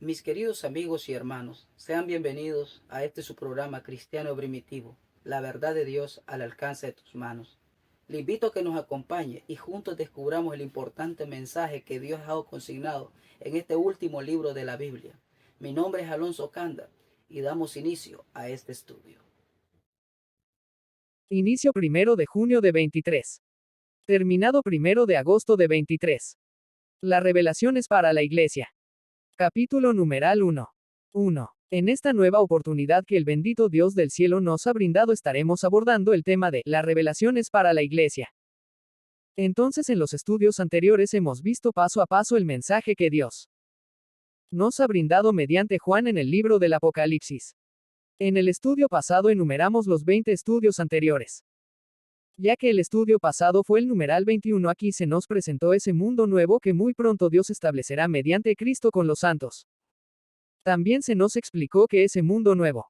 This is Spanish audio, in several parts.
Mis queridos amigos y hermanos, sean bienvenidos a este su programa cristiano primitivo, la verdad de Dios al alcance de tus manos. Le invito a que nos acompañe y juntos descubramos el importante mensaje que Dios ha dejado consignado en este último libro de la Biblia. Mi nombre es Alonso Canda y damos inicio a este estudio. Inicio 1 de junio de 23. Terminado 1 de agosto de 23. La revelación es para la Iglesia. Capítulo numeral 1. 1. En esta nueva oportunidad que el bendito Dios del cielo nos ha brindado estaremos abordando el tema de la revelación es para la Iglesia. Entonces en los estudios anteriores hemos visto paso a paso el mensaje que Dios nos ha brindado mediante Juan en el libro del Apocalipsis. En el estudio pasado enumeramos los 20 estudios anteriores. Ya que el estudio pasado fue el numeral 21, aquí se nos presentó ese mundo nuevo que muy pronto Dios establecerá mediante Cristo con los santos. También se nos explicó que ese mundo nuevo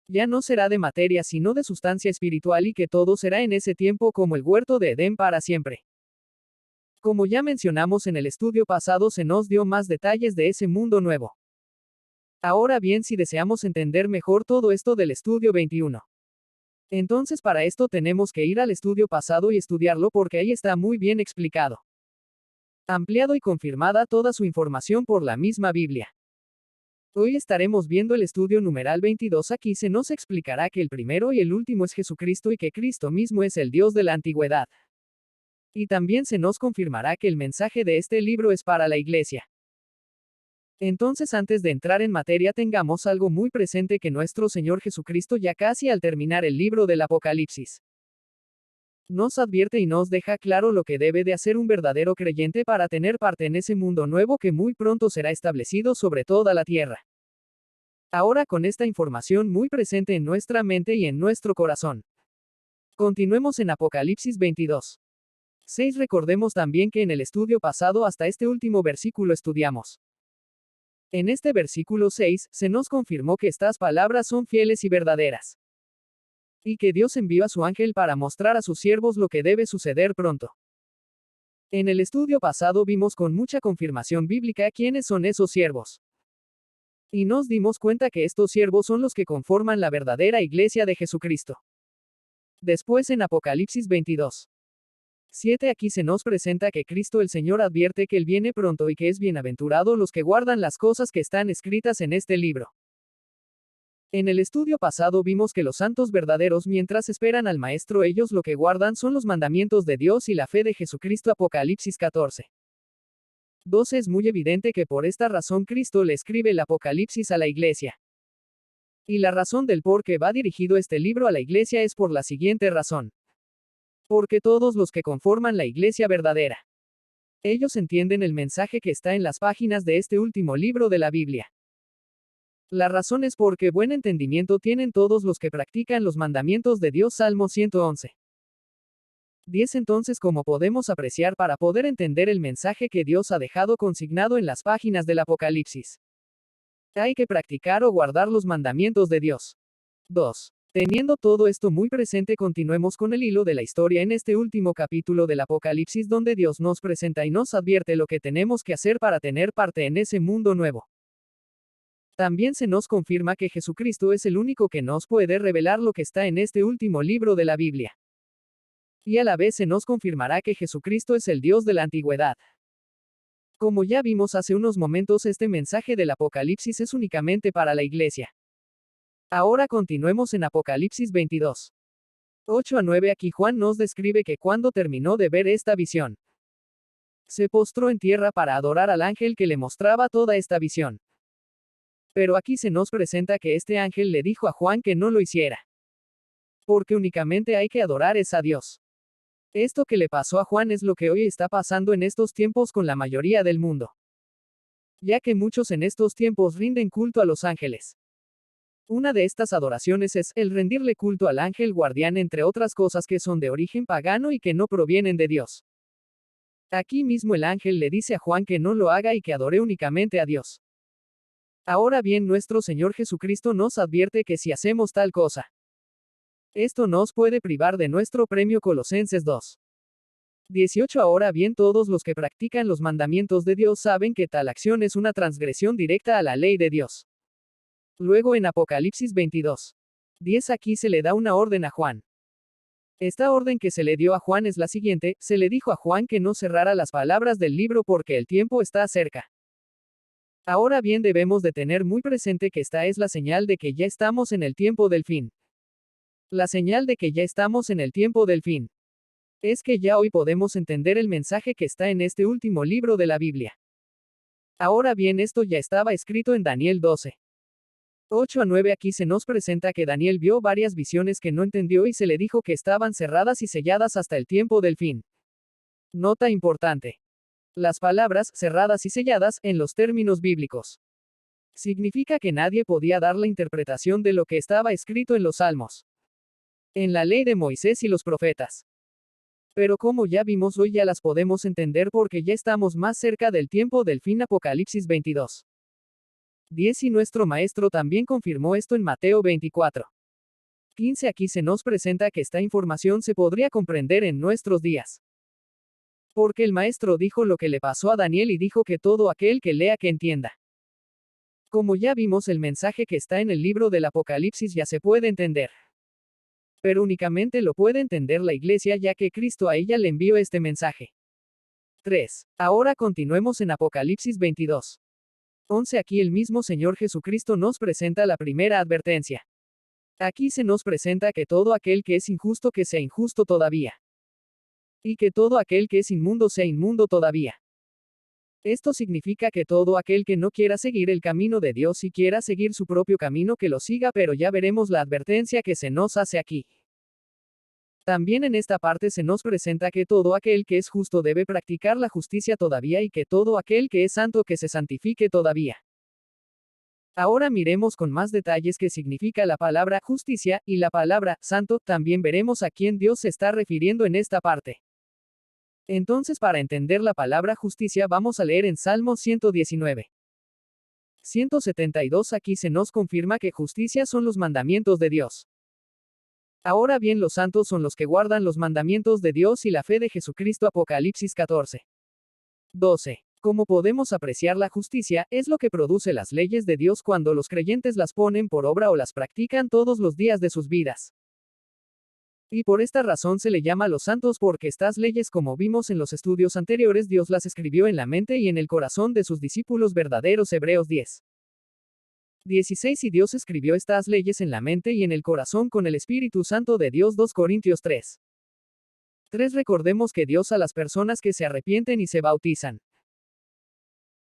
ya no será de materia sino de sustancia espiritual y que todo será en ese tiempo como el huerto de Edén para siempre. Como ya mencionamos en el estudio pasado, se nos dio más detalles de ese mundo nuevo. Ahora bien, si deseamos entender mejor todo esto del estudio 21, entonces para esto tenemos que ir al estudio pasado y estudiarlo porque ahí está muy bien explicado, ampliado y confirmada toda su información por la misma Biblia. Hoy estaremos viendo el estudio numeral 22. Aquí se nos explicará que el primero y el último es Jesucristo y que Cristo mismo es el Dios de la antigüedad. Y también se nos confirmará que el mensaje de este libro es para la Iglesia. Entonces, antes de entrar en materia, tengamos algo muy presente, que nuestro Señor Jesucristo, ya casi al terminar el libro del Apocalipsis, nos advierte y nos deja claro lo que debe de hacer un verdadero creyente para tener parte en ese mundo nuevo que muy pronto será establecido sobre toda la tierra. Ahora, con esta información muy presente en nuestra mente y en nuestro corazón, continuemos en Apocalipsis 22. 6. Recordemos también que en el estudio pasado hasta este último versículo estudiamos. En este versículo 6, se nos confirmó que estas palabras son fieles y verdaderas, y que Dios envió a su ángel para mostrar a sus siervos lo que debe suceder pronto. En el estudio pasado vimos con mucha confirmación bíblica quiénes son esos siervos. Y nos dimos cuenta que estos siervos son los que conforman la verdadera iglesia de Jesucristo. Después en Apocalipsis 22. 7 aquí se nos presenta que Cristo el Señor advierte que Él viene pronto y que es bienaventurado los que guardan las cosas que están escritas en este libro. En el estudio pasado vimos que los santos verdaderos, mientras esperan al Maestro, ellos lo que guardan son los mandamientos de Dios y la fe de Jesucristo. Apocalipsis 14. 12 es muy evidente que por esta razón Cristo le escribe el Apocalipsis a la iglesia. Y la razón del por qué va dirigido este libro a la iglesia es por la siguiente razón. Porque todos los que conforman la iglesia verdadera, ellos entienden el mensaje que está en las páginas de este último libro de la Biblia. La razón es porque buen entendimiento tienen todos los que practican los mandamientos de Dios. Salmo 111. 10. Entonces, ¿cómo podemos apreciar para poder entender el mensaje que Dios ha dejado consignado en las páginas del Apocalipsis? Hay que practicar o guardar los mandamientos de Dios. 2. Teniendo todo esto muy presente, continuemos con el hilo de la historia en este último capítulo del Apocalipsis, donde Dios nos presenta y nos advierte lo que tenemos que hacer para tener parte en ese mundo nuevo. También se nos confirma que Jesucristo es el único que nos puede revelar lo que está en este último libro de la Biblia. Y a la vez se nos confirmará que Jesucristo es el Dios de la antigüedad. Como ya vimos hace unos momentos, este mensaje del Apocalipsis es únicamente para la iglesia. Ahora continuemos en Apocalipsis 22. 8 a 9. Aquí Juan nos describe que cuando terminó de ver esta visión, se postró en tierra para adorar al ángel que le mostraba toda esta visión. Pero aquí se nos presenta que este ángel le dijo a Juan que no lo hiciera, porque únicamente hay que adorar a Dios. Esto que le pasó a Juan es lo que hoy está pasando en estos tiempos con la mayoría del mundo, ya que muchos en estos tiempos rinden culto a los ángeles. Una de estas adoraciones es el rendirle culto al ángel guardián, entre otras cosas que son de origen pagano y que no provienen de Dios. Aquí mismo el ángel le dice a Juan que no lo haga y que adore únicamente a Dios. Ahora bien, nuestro Señor Jesucristo nos advierte que si hacemos tal cosa, esto nos puede privar de nuestro premio. Colosenses 2. 18 Ahora bien, todos los que practican los mandamientos de Dios saben que tal acción es una transgresión directa a la ley de Dios. Luego en Apocalipsis 22:10 aquí se le da una orden a Juan. Esta orden que se le dio a Juan es la siguiente: se le dijo a Juan que no cerrara las palabras del libro porque el tiempo está cerca. Ahora bien, debemos de tener muy presente que esta es la señal de que ya estamos en el tiempo del fin. La señal de que ya estamos en el tiempo del fin es que ya hoy podemos entender el mensaje que está en este último libro de la Biblia. Ahora bien, esto ya estaba escrito en Daniel 12:8-9. Aquí se nos presenta que Daniel vio varias visiones que no entendió y se le dijo que estaban cerradas y selladas hasta el tiempo del fin. Nota importante: las palabras cerradas y selladas, en los términos bíblicos, significa que nadie podía dar la interpretación de lo que estaba escrito en los Salmos, en la ley de Moisés y los profetas. Pero como ya vimos, hoy ya las podemos entender porque ya estamos más cerca del tiempo del fin. Apocalipsis 22:10 y nuestro maestro también confirmó esto en Mateo 24:15. Aquí se nos presenta que esta información se podría comprender en nuestros días. Porque el maestro dijo lo que le pasó a Daniel y dijo que todo aquel que lea que entienda. Como ya vimos, el mensaje que está en el libro del Apocalipsis ya se puede entender. Pero únicamente lo puede entender la iglesia, ya que Cristo a ella le envió este mensaje. 3. Ahora continuemos en Apocalipsis 22:11. Aquí el mismo Señor Jesucristo nos presenta la primera advertencia. Aquí se nos presenta que todo aquel que es injusto que sea injusto todavía. Y que todo aquel que es inmundo sea inmundo todavía. Esto significa que todo aquel que no quiera seguir el camino de Dios y quiera seguir su propio camino que lo siga, pero ya veremos la advertencia que se nos hace aquí. También en esta parte se nos presenta que todo aquel que es justo debe practicar la justicia todavía y que todo aquel que es santo que se santifique todavía. Ahora miremos con más detalles qué significa la palabra justicia y la palabra santo. También veremos a quién Dios se está refiriendo en esta parte. Entonces, para entender la palabra justicia vamos a leer en Salmo 119:172. Aquí se nos confirma que justicia son los mandamientos de Dios. Ahora bien, los santos son los que guardan los mandamientos de Dios y la fe de Jesucristo. Apocalipsis 14:12. Como podemos apreciar, la justicia es lo que produce las leyes de Dios cuando los creyentes las ponen por obra o las practican todos los días de sus vidas. Y por esta razón se le llama a los santos, porque estas leyes, como vimos en los estudios anteriores, Dios las escribió en la mente y en el corazón de sus discípulos verdaderos. Hebreos 10:16. Y Dios escribió estas leyes en la mente y en el corazón con el Espíritu Santo de Dios. 2 Corintios 3:3. Recordemos que Dios a las personas que se arrepienten y se bautizan.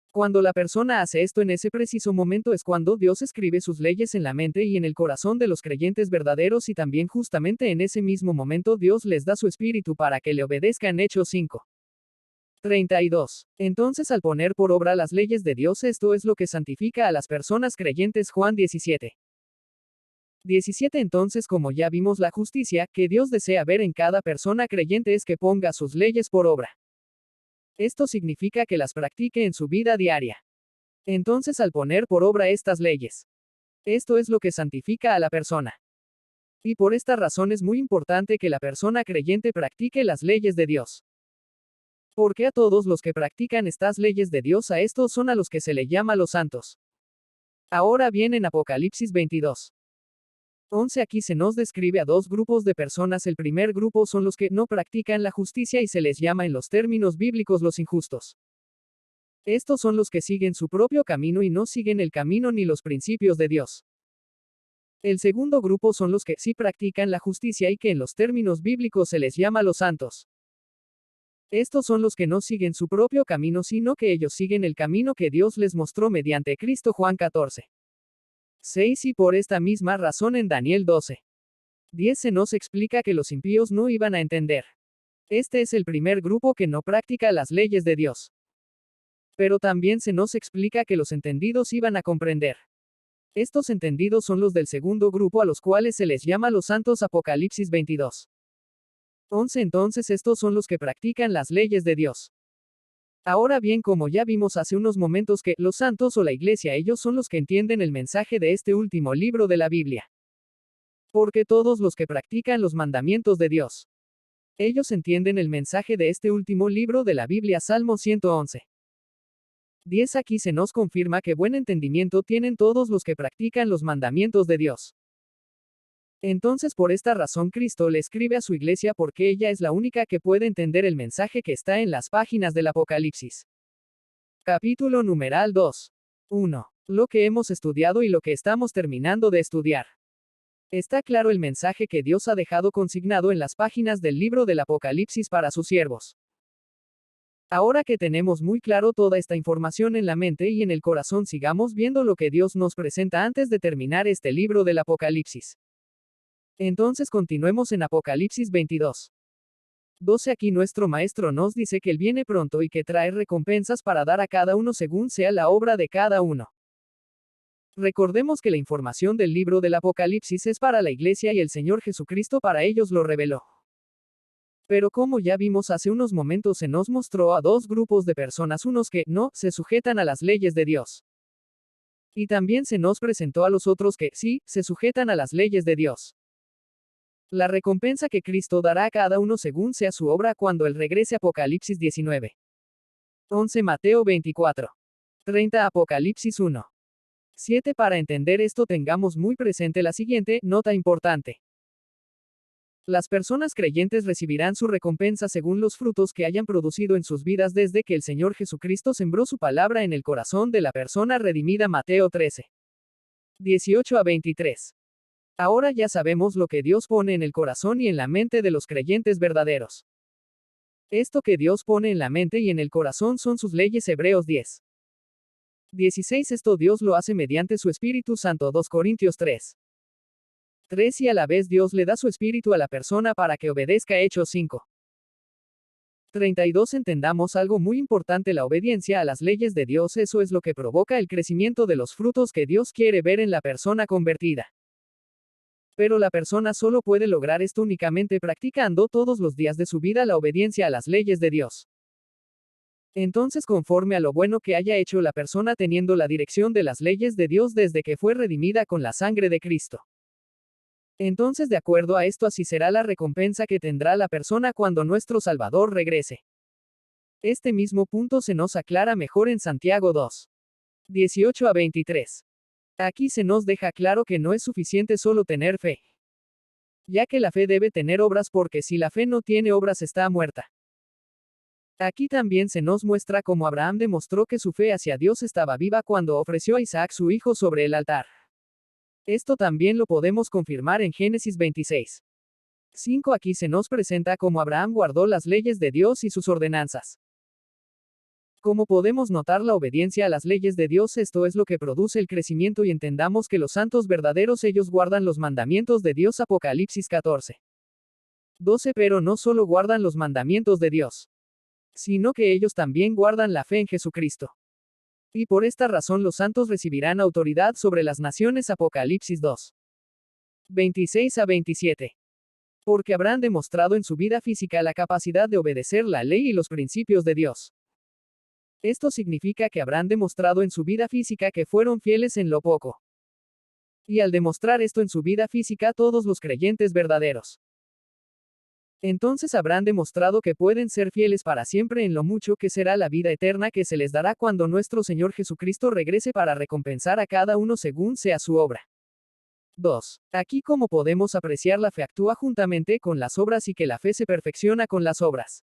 Cuando la persona hace esto, en ese preciso momento es cuando Dios escribe sus leyes en la mente y en el corazón de los creyentes verdaderos, y también justamente en ese mismo momento Dios les da su espíritu para que le obedezcan. Hechos 5:32. Entonces, al poner por obra las leyes de Dios, esto es lo que santifica a las personas creyentes. Juan 17:17. Entonces, como ya vimos, la justicia que Dios desea ver en cada persona creyente es que ponga sus leyes por obra. Esto significa que las practique en su vida diaria. Entonces, al poner por obra estas leyes, esto es lo que santifica a la persona. Y por esta razón es muy importante que la persona creyente practique las leyes de Dios. Porque a todos los que practican estas leyes de Dios, a estos son a los que se le llama los santos. Ahora bien, en Apocalipsis 22:11 aquí se nos describe a dos grupos de personas. El primer grupo son los que no practican la justicia y se les llama en los términos bíblicos los injustos. Estos son los que siguen su propio camino y no siguen el camino ni los principios de Dios. El segundo grupo son los que sí practican la justicia y que en los términos bíblicos se les llama los santos. Estos son los que no siguen su propio camino, sino que ellos siguen el camino que Dios les mostró mediante Cristo. Juan 14:6. Y por esta misma razón en Daniel 12:10 se nos explica que los impíos no iban a entender. Este es el primer grupo que no practica las leyes de Dios. Pero también se nos explica que los entendidos iban a comprender. Estos entendidos son los del segundo grupo, a los cuales se les llama los santos. Apocalipsis 22:11. Entonces estos son los que practican las leyes de Dios. Ahora bien, como ya vimos hace unos momentos, que los santos o la iglesia, ellos son los que entienden el mensaje de este último libro de la Biblia. Porque todos los que practican los mandamientos de Dios, Ellos entienden el mensaje de este último libro de la Biblia, Salmo 111. 10. Aquí se nos confirma que buen entendimiento tienen todos los que practican los mandamientos de Dios. Entonces, por esta razón Cristo le escribe a su iglesia porque ella es la única que puede entender el mensaje que está en las páginas del Apocalipsis. Capítulo numeral 2. 1. Lo que hemos estudiado y lo que estamos terminando de estudiar. Está claro el mensaje que Dios ha dejado consignado en las páginas del libro del Apocalipsis para sus siervos. Ahora que tenemos muy claro toda esta información en la mente y en el corazón, sigamos viendo lo que Dios nos presenta antes de terminar este libro del Apocalipsis. Entonces continuemos en Apocalipsis 22. 12. Aquí nuestro maestro nos dice que Él viene pronto y que trae recompensas para dar a cada uno según sea la obra de cada uno. Recordemos que la información del libro del Apocalipsis es para la iglesia y el Señor Jesucristo para ellos lo reveló. Pero como ya vimos hace unos momentos, se nos mostró a dos grupos de personas, unos que no se sujetan a las leyes de Dios. Y también se nos presentó a los otros que sí se sujetan a las leyes de Dios. La recompensa que Cristo dará a cada uno según sea su obra cuando Él regrese. Apocalipsis 19. 11. Mateo 24. 30. Apocalipsis 1. 7. Para entender esto tengamos muy presente la siguiente nota importante. Las personas creyentes recibirán su recompensa según los frutos que hayan producido en sus vidas desde que el Señor Jesucristo sembró su palabra en el corazón de la persona redimida. Mateo 13. 18 a 23. Ahora ya sabemos lo que Dios pone en el corazón y en la mente de los creyentes verdaderos. Esto que Dios pone en la mente y en el corazón son sus leyes. Hebreos 10. 16. Esto Dios lo hace mediante su Espíritu Santo. 2 Corintios 3. 3. Y a la vez Dios le da su Espíritu a la persona para que obedezca. Hechos 5. 32. Entendamos algo muy importante: la obediencia a las leyes de Dios, eso es lo que provoca el crecimiento de los frutos que Dios quiere ver en la persona convertida. Pero la persona solo puede lograr esto únicamente practicando todos los días de su vida la obediencia a las leyes de Dios. Entonces, conforme a lo bueno que haya hecho la persona teniendo la dirección de las leyes de Dios desde que fue redimida con la sangre de Cristo. Entonces, de acuerdo a esto, así será la recompensa que tendrá la persona cuando nuestro Salvador regrese. Este mismo punto se nos aclara mejor en Santiago 2. 18 a 23. Aquí se nos deja claro que no es suficiente solo tener fe, ya que la fe debe tener obras, porque si la fe no tiene obras está muerta. Aquí también se nos muestra cómo Abraham demostró que su fe hacia Dios estaba viva cuando ofreció a Isaac su hijo sobre el altar. Esto también lo podemos confirmar en Génesis 26. 5. Aquí se nos presenta cómo Abraham guardó las leyes de Dios y sus ordenanzas. Como podemos notar, la obediencia a las leyes de Dios, esto es lo que produce el crecimiento, y entendamos que los santos verdaderos ellos guardan los mandamientos de Dios. Apocalipsis 14. 12. Pero no solo guardan los mandamientos de Dios, sino que ellos también guardan la fe en Jesucristo. Y por esta razón los santos recibirán autoridad sobre las naciones. Apocalipsis 2. 26 a 27. Porque habrán demostrado en su vida física la capacidad de obedecer la ley y los principios de Dios. Esto significa que habrán demostrado en su vida física que fueron fieles en lo poco. Y al demostrar esto en su vida física, todos los creyentes verdaderos, entonces habrán demostrado que pueden ser fieles para siempre en lo mucho, que será la vida eterna que se les dará cuando nuestro Señor Jesucristo regrese para recompensar a cada uno según sea su obra. 2. Aquí, como podemos apreciar, la fe actúa juntamente con las obras y que la fe se perfecciona con las obras.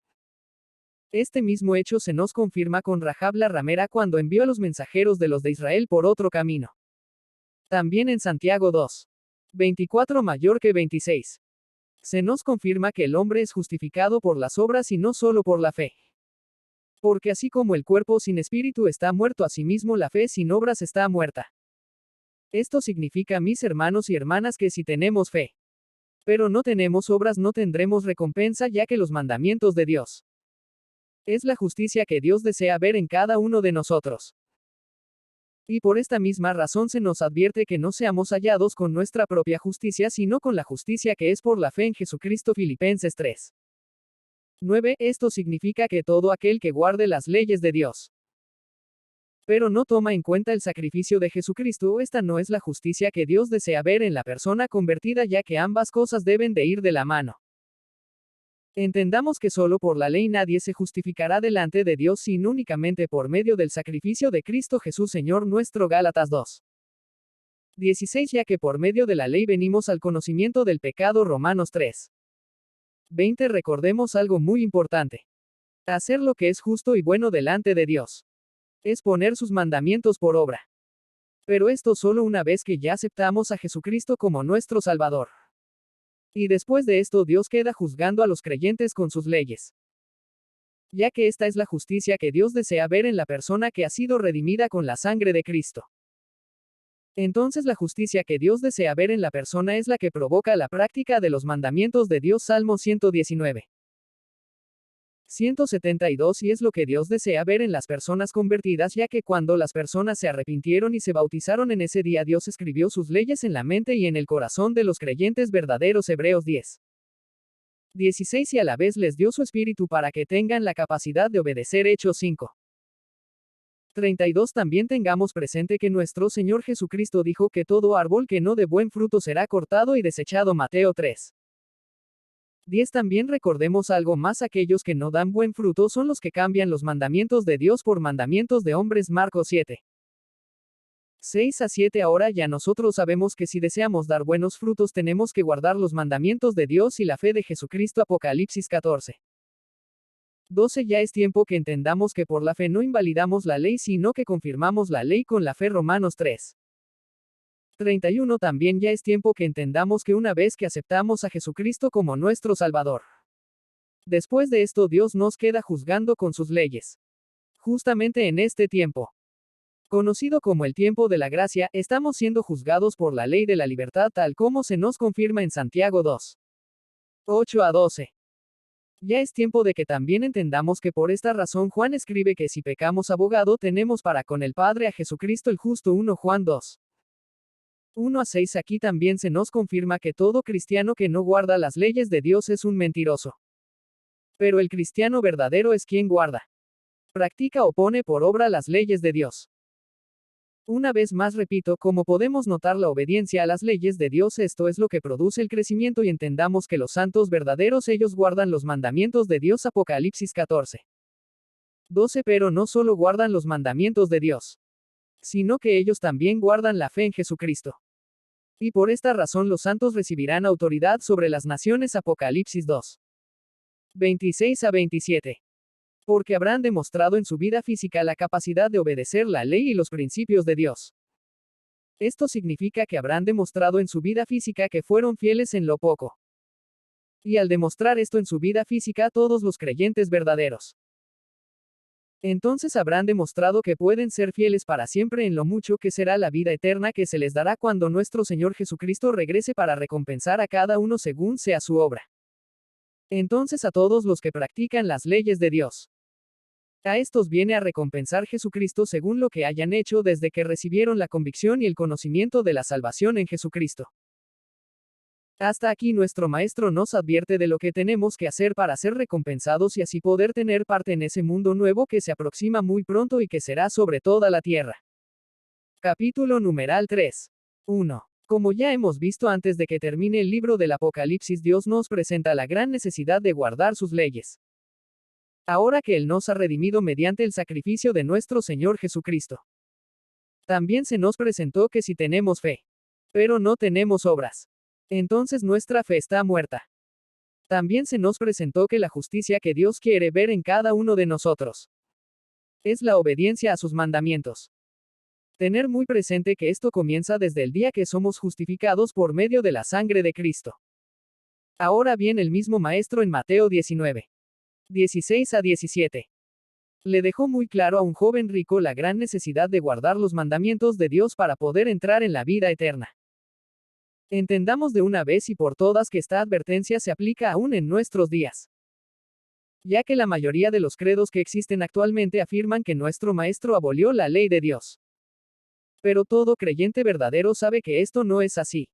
Este mismo hecho se nos confirma con Rahab la ramera cuando envió a los mensajeros de los de Israel por otro camino. También en Santiago 2. 24 mayor que 26. Se nos confirma que el hombre es justificado por las obras y no solo por la fe. Porque así como el cuerpo sin espíritu está muerto, asimismo la fe sin obras está muerta. Esto significa, mis hermanos y hermanas, que si tenemos fe, pero no tenemos obras, no tendremos recompensa, ya que los mandamientos de Dios es la justicia que Dios desea ver en cada uno de nosotros. Y por esta misma razón se nos advierte que no seamos hallados con nuestra propia justicia, sino con la justicia que es por la fe en Jesucristo. Filipenses 3. 9. Esto significa que todo aquel que guarde las leyes de Dios, pero no toma en cuenta el sacrificio de Jesucristo, esta no es la justicia que Dios desea ver en la persona convertida, ya que ambas cosas deben de ir de la mano. Entendamos que solo por la ley nadie se justificará delante de Dios sino únicamente por medio del sacrificio de Cristo Jesús Señor nuestro. Gálatas 2. 16. Ya que por medio de la ley venimos al conocimiento del pecado. Romanos 3. 20. Recordemos algo muy importante. Hacer lo que es justo y bueno delante de Dios es poner sus mandamientos por obra. Pero esto solo una vez que ya aceptamos a Jesucristo como nuestro Salvador. Y después de esto Dios queda juzgando a los creyentes con sus leyes. Ya que esta es la justicia que Dios desea ver en la persona que ha sido redimida con la sangre de Cristo. Entonces la justicia que Dios desea ver en la persona es la que provoca la práctica de los mandamientos de Dios. Salmo 119. 172. Y es lo que Dios desea ver en las personas convertidas, ya que cuando las personas se arrepintieron y se bautizaron en ese día, Dios escribió sus leyes en la mente y en el corazón de los creyentes verdaderos. Hebreos 10. 16. Y a la vez les dio su espíritu para que tengan la capacidad de obedecer. Hechos 5. 32. También tengamos presente que nuestro Señor Jesucristo dijo que todo árbol que no dé buen fruto será cortado y desechado. Mateo 3. 10. También recordemos algo más: aquellos que no dan buen fruto son los que cambian los mandamientos de Dios por mandamientos de hombres. Marcos 7. 6 a 7. Ahora ya nosotros sabemos que si deseamos dar buenos frutos tenemos que guardar los mandamientos de Dios y la fe de Jesucristo. Apocalipsis 14. 12. Ya es tiempo que entendamos que por la fe no invalidamos la ley sino que confirmamos la ley con la fe. Romanos 3. 31. También ya es tiempo que entendamos que una vez que aceptamos a Jesucristo como nuestro Salvador, después de esto Dios nos queda juzgando con sus leyes. Justamente en este tiempo, conocido como el tiempo de la gracia, estamos siendo juzgados por la ley de la libertad, tal como se nos confirma en Santiago 2. 8 a 12. Ya es tiempo de que también entendamos que por esta razón Juan escribe que si pecamos, abogado tenemos para con el Padre, a Jesucristo el justo. 1 Juan 2. 1 a 6. Aquí también se nos confirma que todo cristiano que no guarda las leyes de Dios es un mentiroso. Pero el cristiano verdadero es quien guarda, practica o pone por obra las leyes de Dios. Una vez más repito, como podemos notar, la obediencia a las leyes de Dios, esto es lo que produce el crecimiento, y entendamos que los santos verdaderos ellos guardan los mandamientos de Dios. Apocalipsis 14. 12. Pero no solo guardan los mandamientos de Dios, sino que ellos también guardan la fe en Jesucristo. Y por esta razón los santos recibirán autoridad sobre las naciones. Apocalipsis 2. 26 a 27. Porque habrán demostrado en su vida física la capacidad de obedecer la ley y los principios de Dios. Esto significa que habrán demostrado en su vida física que fueron fieles en lo poco. Y al demostrar esto en su vida física, todos los creyentes verdaderos, entonces habrán demostrado que pueden ser fieles para siempre en lo mucho, que será la vida eterna que se les dará cuando nuestro Señor Jesucristo regrese para recompensar a cada uno según sea su obra. Entonces a todos los que practican las leyes de Dios, a estos viene a recompensar Jesucristo según lo que hayan hecho desde que recibieron la convicción y el conocimiento de la salvación en Jesucristo. Hasta aquí nuestro Maestro nos advierte de lo que tenemos que hacer para ser recompensados y así poder tener parte en ese mundo nuevo que se aproxima muy pronto y que será sobre toda la tierra. Capítulo numeral 3. 1. Como ya hemos visto antes de que termine el libro del Apocalipsis, Dios nos presenta la gran necesidad de guardar sus leyes. Ahora que Él nos ha redimido mediante el sacrificio de nuestro Señor Jesucristo, también se nos presentó que si tenemos fe, pero no tenemos obras, entonces nuestra fe está muerta. También se nos presentó que la justicia que Dios quiere ver en cada uno de nosotros es la obediencia a sus mandamientos. Tener muy presente que esto comienza desde el día que somos justificados por medio de la sangre de Cristo. Ahora bien, el mismo Maestro en Mateo 19. 16 a 17. Le dejó muy claro a un joven rico la gran necesidad de guardar los mandamientos de Dios para poder entrar en la vida eterna. Entendamos de una vez y por todas que esta advertencia se aplica aún en nuestros días, ya que la mayoría de los credos que existen actualmente afirman que nuestro Maestro abolió la ley de Dios. Pero todo creyente verdadero sabe que esto no es así,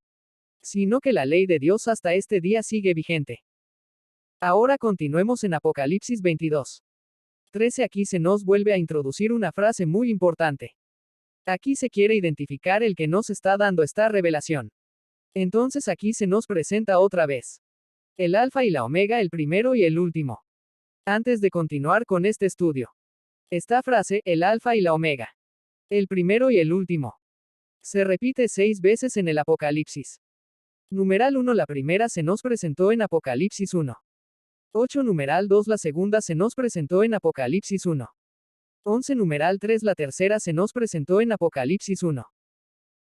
sino que la ley de Dios hasta este día sigue vigente. Ahora continuemos en Apocalipsis 22. 13. Aquí se nos vuelve a introducir una frase muy importante. Aquí se quiere identificar el que nos está dando esta revelación. Entonces aquí se nos presenta otra vez El alfa y la omega, el primero y el último. Antes de continuar con este estudio, esta frase, el alfa y la omega, el primero y el último, se repite 6 veces en el Apocalipsis. Numeral 1, la primera se nos presentó en Apocalipsis 1. 8 numeral 2, la segunda se nos presentó en Apocalipsis 1. 11 numeral 3, la tercera se nos presentó en Apocalipsis 1.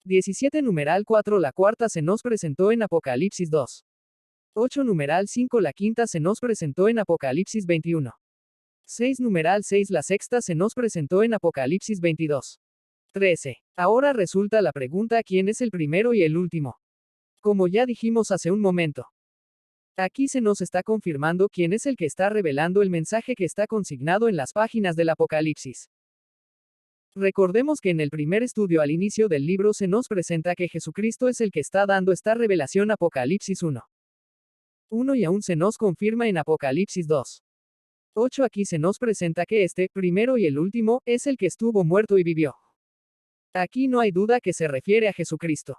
17 numeral 4, la cuarta se nos presentó en Apocalipsis 2. 8 numeral 5, la quinta se nos presentó en Apocalipsis 21. 6 numeral 6, la sexta se nos presentó en Apocalipsis 22. 13. Ahora resulta la pregunta: ¿quién es el primero y el último? Como ya dijimos hace un momento, aquí se nos está confirmando quién es el que está revelando el mensaje que está consignado en las páginas del Apocalipsis. Recordemos que en el primer estudio al inicio del libro se nos presenta que Jesucristo es el que está dando esta revelación. Apocalipsis 1. 1 y aún se nos confirma en Apocalipsis 2. 8. Aquí se nos presenta que este, primero y el último, es el que estuvo muerto y vivió. Aquí no hay duda que se refiere a Jesucristo,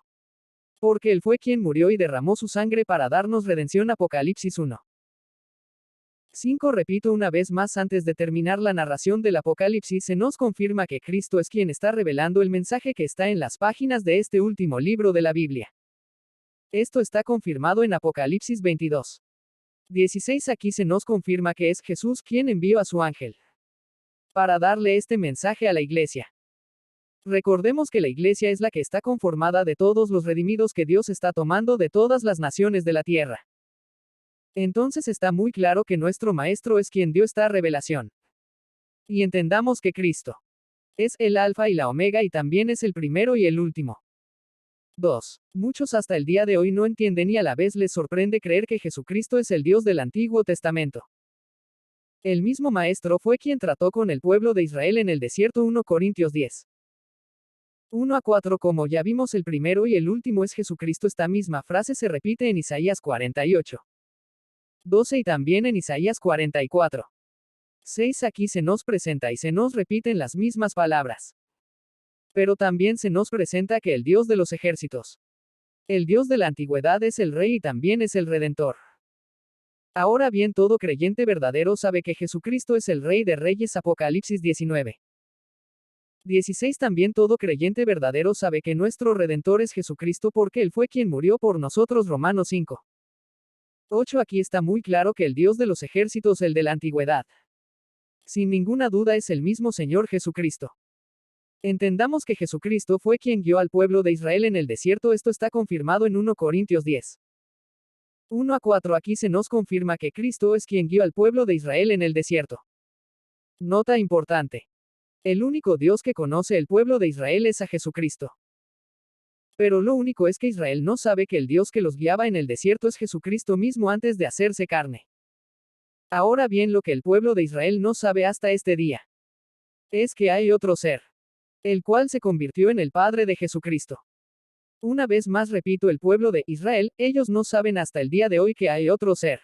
porque Él fue quien murió y derramó su sangre para darnos redención. Apocalipsis 1. 5. Repito una vez más antes de terminar la narración del Apocalipsis, se nos confirma que Cristo es quien está revelando el mensaje que está en las páginas de este último libro de la Biblia. Esto está confirmado en Apocalipsis 22. 16. Aquí se nos confirma que es Jesús quien envió a su ángel para darle este mensaje a la iglesia. Recordemos que la iglesia es la que está conformada de todos los redimidos que Dios está tomando de todas las naciones de la tierra. Entonces está muy claro que nuestro Maestro es quien dio esta revelación. Y entendamos que Cristo es el alfa y la omega y también es el primero y el último. 2. Muchos hasta el día de hoy no entienden y a la vez les sorprende creer que Jesucristo es el Dios del Antiguo Testamento. El mismo Maestro fue quien trató con el pueblo de Israel en el desierto. 1 Corintios 10. 1 a 4. Como ya vimos, el primero y el último es Jesucristo. Esta misma frase se repite en Isaías 48. 12 y también en Isaías 44. 6. Aquí se nos presenta y se nos repiten las mismas palabras. Pero también se nos presenta que el Dios de los ejércitos, el Dios de la antigüedad, es el Rey y también es el Redentor. Ahora bien, todo creyente verdadero sabe que Jesucristo es el Rey de Reyes. Apocalipsis 19. 16. También todo creyente verdadero sabe que nuestro Redentor es Jesucristo porque Él fue quien murió por nosotros. Romanos 5. 8. Aquí está muy claro que el Dios de los ejércitos, el de la antigüedad, sin ninguna duda es el mismo Señor Jesucristo. Entendamos que Jesucristo fue quien guió al pueblo de Israel en el desierto. Esto está confirmado en 1 Corintios 10. 1 a 4. Aquí se nos confirma que Cristo es quien guió al pueblo de Israel en el desierto. Nota importante: el único Dios que conoce el pueblo de Israel es a Jesucristo. Pero lo único es que Israel no sabe que el Dios que los guiaba en el desierto es Jesucristo mismo antes de hacerse carne. Ahora bien, lo que el pueblo de Israel no sabe hasta este día es que hay otro ser, el cual se convirtió en el Padre de Jesucristo. Una vez más repito, el pueblo de Israel, ellos no saben hasta el día de hoy que hay otro ser,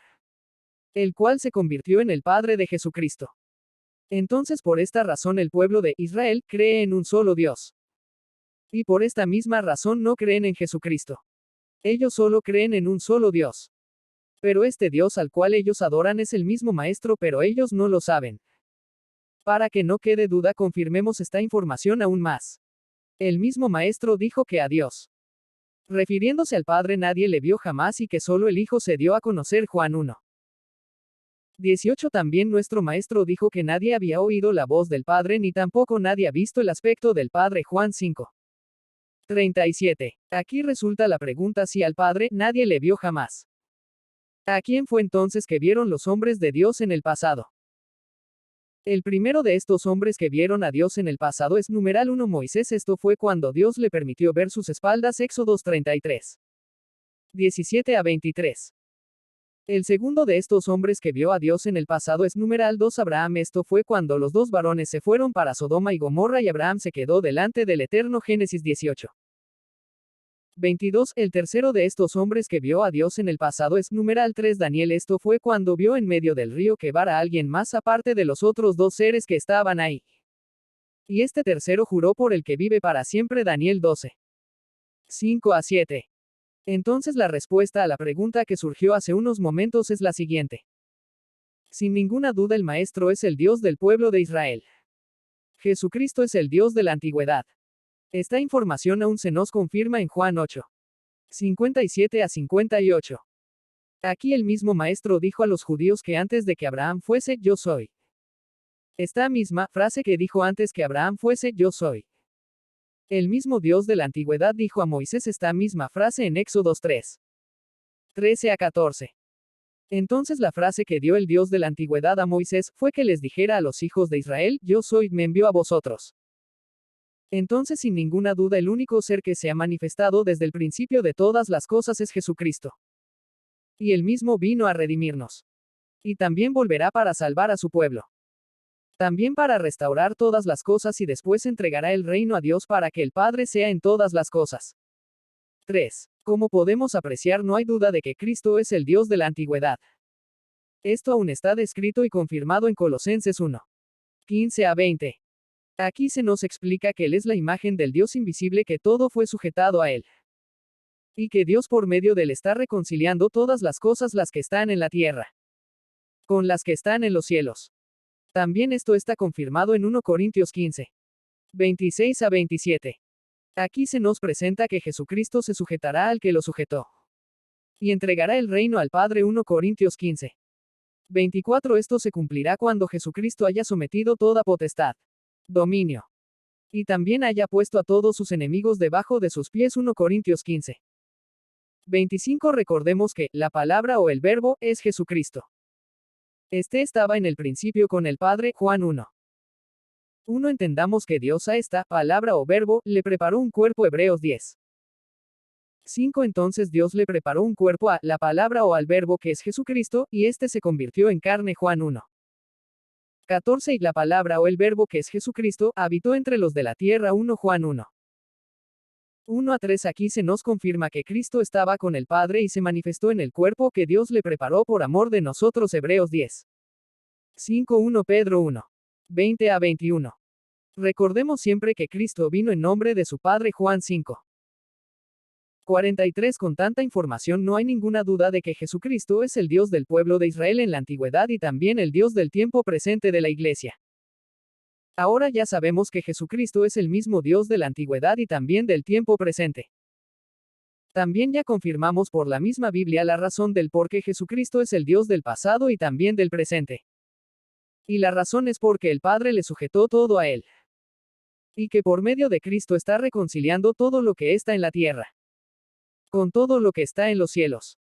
el cual se convirtió en el Padre de Jesucristo. Entonces, por esta razón el pueblo de Israel cree en un solo Dios. Y por esta misma razón no creen en Jesucristo. Ellos solo creen en un solo Dios. Pero este Dios al cual ellos adoran es el mismo Maestro, pero ellos no lo saben. Para que no quede duda, confirmemos esta información aún más. El mismo Maestro dijo que a Dios, refiriéndose al Padre, nadie le vio jamás y que solo el Hijo se dio a conocer. Juan 1. 18. También nuestro Maestro dijo que nadie había oído la voz del Padre ni tampoco nadie ha visto el aspecto del Padre. Juan 5. 37. Aquí resulta la pregunta: si al Padre nadie le vio jamás, ¿a quién fue entonces que vieron los hombres de Dios en el pasado? El primero de estos hombres que vieron a Dios en el pasado es numeral 1 Moisés. Esto fue cuando Dios le permitió ver sus espaldas. Éxodos 33. 17 a 23. El segundo de estos hombres que vio a Dios en el pasado es numeral 2 Abraham. Esto fue cuando los dos varones se fueron para Sodoma y Gomorra y Abraham se quedó delante del Eterno. Génesis 18. 22. El tercero de estos hombres que vio a Dios en el pasado es numeral 3 Daniel. Esto fue cuando vio en medio del río Quebar a alguien más aparte de los otros dos seres que estaban ahí. Y este tercero juró por el que vive para siempre. Daniel 12. 5 a 7. Entonces la respuesta a la pregunta que surgió hace unos momentos es la siguiente. Sin ninguna duda el Maestro es el Dios del pueblo de Israel. Jesucristo es el Dios de la antigüedad. Esta información aún se nos confirma en Juan 8. 57 a 58. Aquí el mismo Maestro dijo a los judíos que antes de que Abraham fuese, yo soy. Esta misma frase que dijo antes que Abraham fuese, yo soy. El mismo Dios de la antigüedad dijo a Moisés esta misma frase en Éxodo 3. 13 a 14. Entonces la frase que dio el Dios de la antigüedad a Moisés fue que les dijera a los hijos de Israel, yo soy, me envió a vosotros. Entonces sin ninguna duda el único ser que se ha manifestado desde el principio de todas las cosas es Jesucristo. Y él mismo vino a redimirnos. Y también volverá para salvar a su pueblo. También para restaurar todas las cosas y después entregará el reino a Dios para que el Padre sea en todas las cosas. 3. Como podemos apreciar, no hay duda de que Cristo es el Dios de la antigüedad. Esto aún está descrito y confirmado en Colosenses 1. 15 a 20. Aquí se nos explica que Él es la imagen del Dios invisible, que todo fue sujetado a Él. Y que Dios por medio de Él está reconciliando todas las cosas, las que están en la tierra, con las que están en los cielos. También esto está confirmado en 1 Corintios 15. 26 a 27. Aquí se nos presenta que Jesucristo se sujetará al que lo sujetó. Y entregará el reino al Padre. 1 Corintios 15. 24. Esto se cumplirá cuando Jesucristo haya sometido toda potestad, dominio. Y también haya puesto a todos sus enemigos debajo de sus pies. 1 Corintios 15. 25. Recordemos que la palabra o el verbo es Jesucristo. Este estaba en el principio con el Padre. Juan 1. 1. Entendamos que Dios a esta palabra o verbo le preparó un cuerpo. Hebreos 10. 5. Entonces Dios le preparó un cuerpo a la palabra o al verbo que es Jesucristo, y éste se convirtió en carne. Juan 1. 14. Y la palabra o el verbo que es Jesucristo habitó entre los de la tierra. 1 Juan 1. 1 a 3. Aquí se nos confirma que Cristo estaba con el Padre y se manifestó en el cuerpo que Dios le preparó por amor de nosotros. Hebreos 10. 5. 1 Pedro 1. 20 a 21. Recordemos siempre que Cristo vino en nombre de su Padre. Juan 5. 43. Con tanta información no hay ninguna duda de que Jesucristo es el Dios del pueblo de Israel en la antigüedad y también el Dios del tiempo presente de la Iglesia. Ahora ya sabemos que Jesucristo es el mismo Dios de la antigüedad y también del tiempo presente. También ya confirmamos por la misma Biblia la razón del por qué Jesucristo es el Dios del pasado y también del presente. Y la razón es porque el Padre le sujetó todo a Él. Y que por medio de Cristo está reconciliando todo lo que está en la tierra con todo lo que está en los cielos.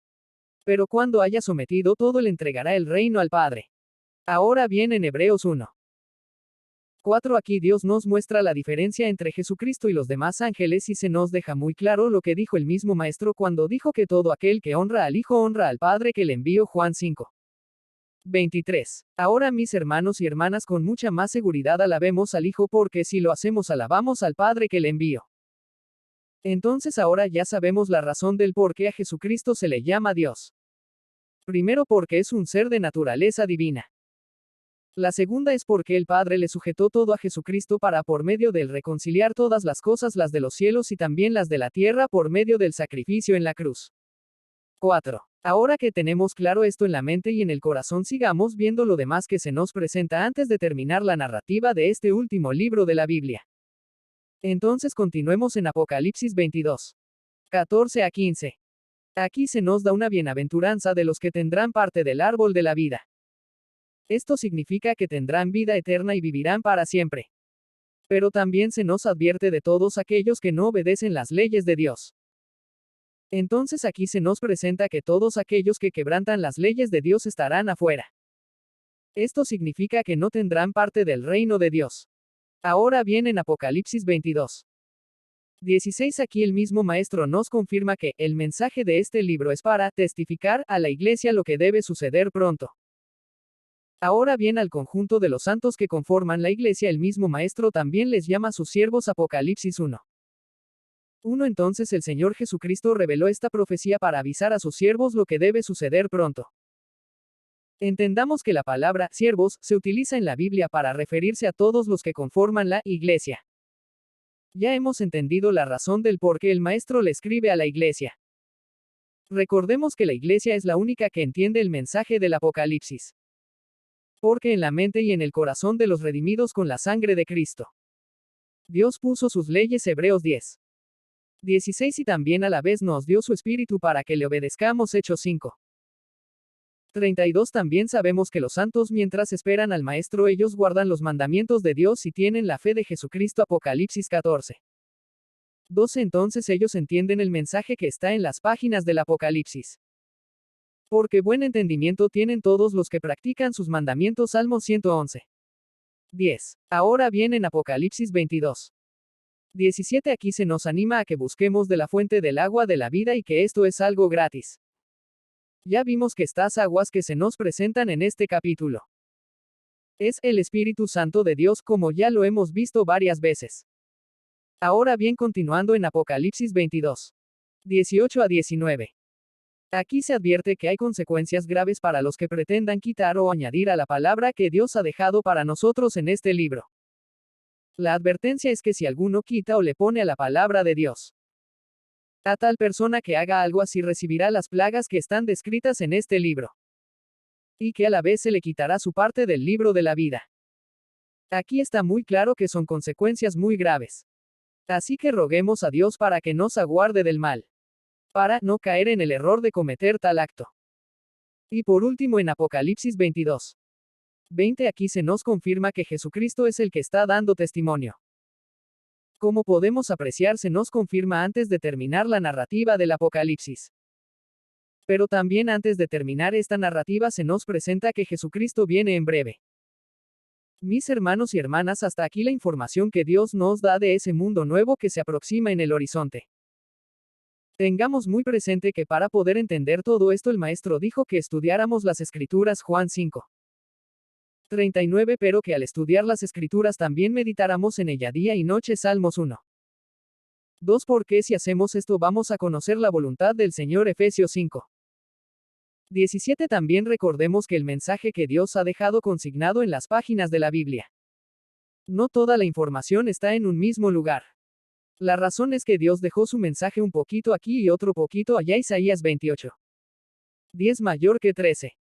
Pero cuando haya sometido todo, le entregará el reino al Padre. Ahora bien, en Hebreos 1. 4. Aquí Dios nos muestra la diferencia entre Jesucristo y los demás ángeles y se nos deja muy claro lo que dijo el mismo Maestro cuando dijo que todo aquel que honra al Hijo honra al Padre que le envió. Juan 5. 23. Ahora mis hermanos y hermanas, con mucha más seguridad alabemos al Hijo, porque si lo hacemos alabamos al Padre que le envió. Entonces ahora ya sabemos la razón del por qué a Jesucristo se le llama Dios. Primero, porque es un ser de naturaleza divina. La segunda es porque el Padre le sujetó todo a Jesucristo para por medio de él reconciliar todas las cosas, las de los cielos y también las de la tierra, por medio del sacrificio en la cruz. 4. Ahora que tenemos claro esto en la mente y en el corazón, sigamos viendo lo demás que se nos presenta antes de terminar la narrativa de este último libro de la Biblia. Entonces continuemos en Apocalipsis 22. 14 a 15. Aquí se nos da una bienaventuranza de los que tendrán parte del árbol de la vida. Esto significa que tendrán vida eterna y vivirán para siempre. Pero también se nos advierte de todos aquellos que no obedecen las leyes de Dios. Entonces aquí se nos presenta que todos aquellos que quebrantan las leyes de Dios estarán afuera. Esto significa que no tendrán parte del reino de Dios. Ahora bien, en Apocalipsis 22. 16. Aquí el mismo Maestro nos confirma que el mensaje de este libro es para testificar a la Iglesia lo que debe suceder pronto. Ahora bien, al conjunto de los santos que conforman la Iglesia, el mismo Maestro también les llama sus siervos. Apocalipsis 1. 1. Entonces el Señor Jesucristo reveló esta profecía para avisar a sus siervos lo que debe suceder pronto. Entendamos que la palabra siervos se utiliza en la Biblia para referirse a todos los que conforman la Iglesia. Ya hemos entendido la razón del por qué el Maestro le escribe a la Iglesia. Recordemos que la iglesia es la única que entiende el mensaje del Apocalipsis. Porque en la mente y en el corazón de los redimidos con la sangre de Cristo, Dios puso sus leyes. Hebreos 10. 16 y también a la vez nos dio su espíritu para que le obedezcamos. Hechos 5. 32 También sabemos que los santos mientras esperan al Maestro ellos guardan los mandamientos de Dios y tienen la fe de Jesucristo. Apocalipsis 14. 12 Entonces ellos entienden el mensaje que está en las páginas del Apocalipsis. Porque buen entendimiento tienen todos los que practican sus mandamientos. Salmo 111. 10. Ahora bien en Apocalipsis 22. 17 Aquí se nos anima a que busquemos de la fuente del agua de la vida y que esto es algo gratis. Ya vimos que estas aguas que se nos presentan en este capítulo es el Espíritu Santo de Dios, como ya lo hemos visto varias veces. Ahora bien, continuando en Apocalipsis 22. 18 a 19. Aquí se advierte que hay consecuencias graves para los que pretendan quitar o añadir a la palabra que Dios ha dejado para nosotros en este libro. La advertencia es que si alguno quita o le pone a la palabra de Dios, a tal persona que haga algo así recibirá las plagas que están descritas en este libro. Y que a la vez se le quitará su parte del libro de la vida. Aquí está muy claro que son consecuencias muy graves. Así que roguemos a Dios para que nos aguarde del mal, para no caer en el error de cometer tal acto. Y por último en Apocalipsis 22. 20 aquí se nos confirma que Jesucristo es el que está dando testimonio. Como podemos apreciar, se nos confirma antes de terminar la narrativa del Apocalipsis. Pero también antes de terminar esta narrativa se nos presenta que Jesucristo viene en breve. Mis hermanos y hermanas, hasta aquí la información que Dios nos da de ese mundo nuevo que se aproxima en el horizonte. Tengamos muy presente que para poder entender todo esto el Maestro dijo que estudiáramos las Escrituras. Juan 5. 39 Pero que al estudiar las Escrituras también meditáramos en ella día y noche. Salmos 1. 2 Porque si hacemos esto vamos a conocer la voluntad del Señor. Efesios 5. 17 También recordemos que el mensaje que Dios ha dejado consignado en las páginas de la Biblia. No toda la información está en un mismo lugar. La razón es que Dios dejó su mensaje un poquito aquí y otro poquito allá. Isaías 28. 10 mayor que 13.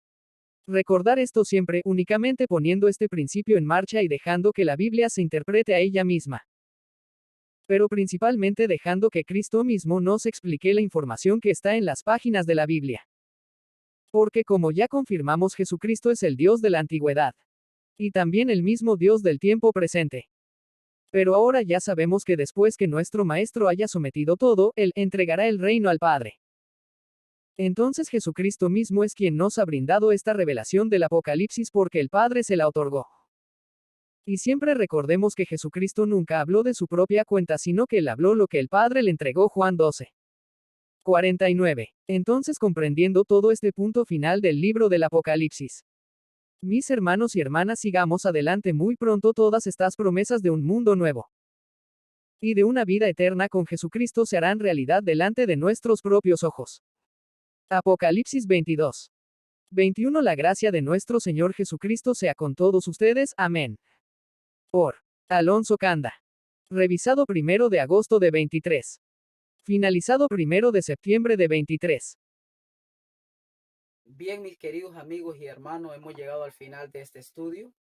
Recordar esto siempre, únicamente poniendo este principio en marcha y dejando que la Biblia se interprete a ella misma. Pero principalmente dejando que Cristo mismo nos explique la información que está en las páginas de la Biblia. Porque como ya confirmamos, Jesucristo es el Dios de la antigüedad. Y también el mismo Dios del tiempo presente. Pero ahora ya sabemos que después que nuestro Maestro haya sometido todo, Él entregará el reino al Padre. Entonces Jesucristo mismo es quien nos ha brindado esta revelación del Apocalipsis porque el Padre se la otorgó. Y siempre recordemos que Jesucristo nunca habló de su propia cuenta, sino que Él habló lo que el Padre le entregó. Juan 12. 49. Entonces, comprendiendo todo este punto final del libro del Apocalipsis, mis hermanos y hermanas, sigamos adelante. Muy pronto todas estas promesas de un mundo nuevo y de una vida eterna con Jesucristo se harán realidad delante de nuestros propios ojos. Apocalipsis 22. 21 La gracia de nuestro Señor Jesucristo sea con todos ustedes. Amén. Por Alonso Canda. Revisado 1 de agosto de 23. Finalizado 1 de septiembre de 23. Bien, mis queridos amigos y hermanos, hemos llegado al final de este estudio.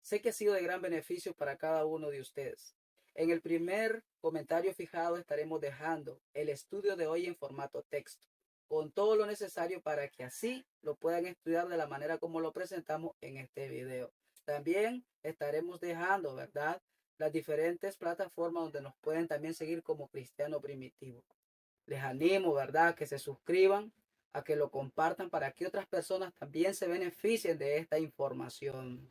Sé que ha sido de gran beneficio para cada uno de ustedes. En el primer comentario fijado estaremos dejando el estudio de hoy en formato texto, con todo lo necesario para que así lo puedan estudiar de la manera como lo presentamos en este video. También estaremos dejando, ¿verdad?, las diferentes plataformas donde nos pueden también seguir como Cristiano Primitivo. Les animo, ¿verdad?, a que se suscriban, a que lo compartan para que otras personas también se beneficien de esta información.